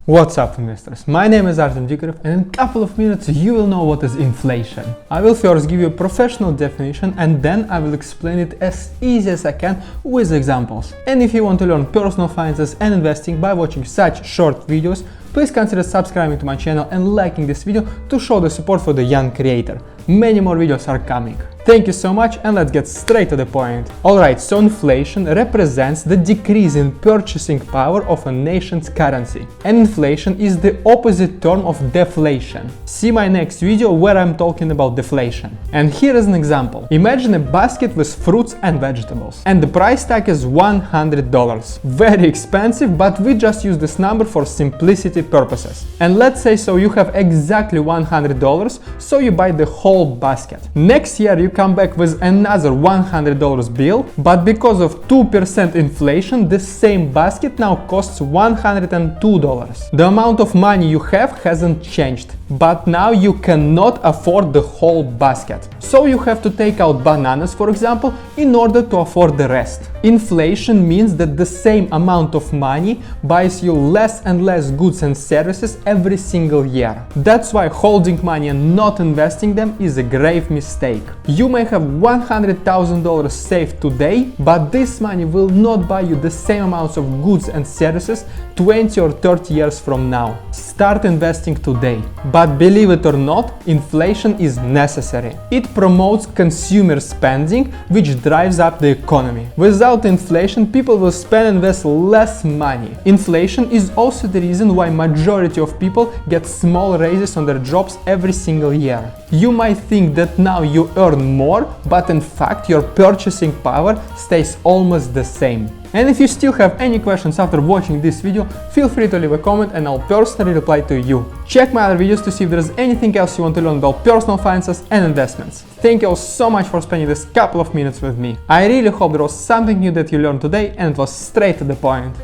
What's up, investors? My name is Artem Dikarev, and in a couple of minutes you will know what is inflation. I will first give you a professional definition and then I will explain it as easy as I can with examples. And if you want to learn personal finances and investing by watching such short videos, please consider subscribing to my channel and liking this video to show the support for the young creator. Many more videos are coming. Thank you so much, and let's get straight to the point. Alright, so inflation represents the decrease in purchasing power of a nation's currency. And inflation is the opposite term of deflation. See my next video where I'm talking about deflation. And here is an example. Imagine a basket with fruits and vegetables. And the price tag is $100. Very expensive, but we just use this number for simplicity purposes. And let's say so you have exactly $100, so you buy the whole basket. Next year you come back with another $100 bill, but because of 2% inflation, the same basket now costs $102. The amount of money you have hasn't changed, but now you cannot afford the whole basket. So you have to take out bananas, for example, in order to afford the rest. Inflation means that the same amount of money buys you less and less goods and services every single year. That's why holding money and not investing them is a grave mistake. You may have $100,000 saved today, but this money will not buy you the same amounts of goods and services 20 or 30 years from now. Start investing today. But believe it or not, inflation is necessary. It promotes consumer spending, which drives up the economy. Without inflation, people will spend and invest less money. Inflation is also the reason why majority of people get small raises on their jobs every single year. You might think that now you earn more, but in fact your purchasing power stays almost the same. And if you still have any questions after watching this video, feel free to leave a comment and I'll personally reply to you. Check my other videos to see if there's anything else you want to learn about personal finances and investments. Thank you all so much for spending this couple of minutes with me. I really hope there was something new that you learned today and it was straight to the point.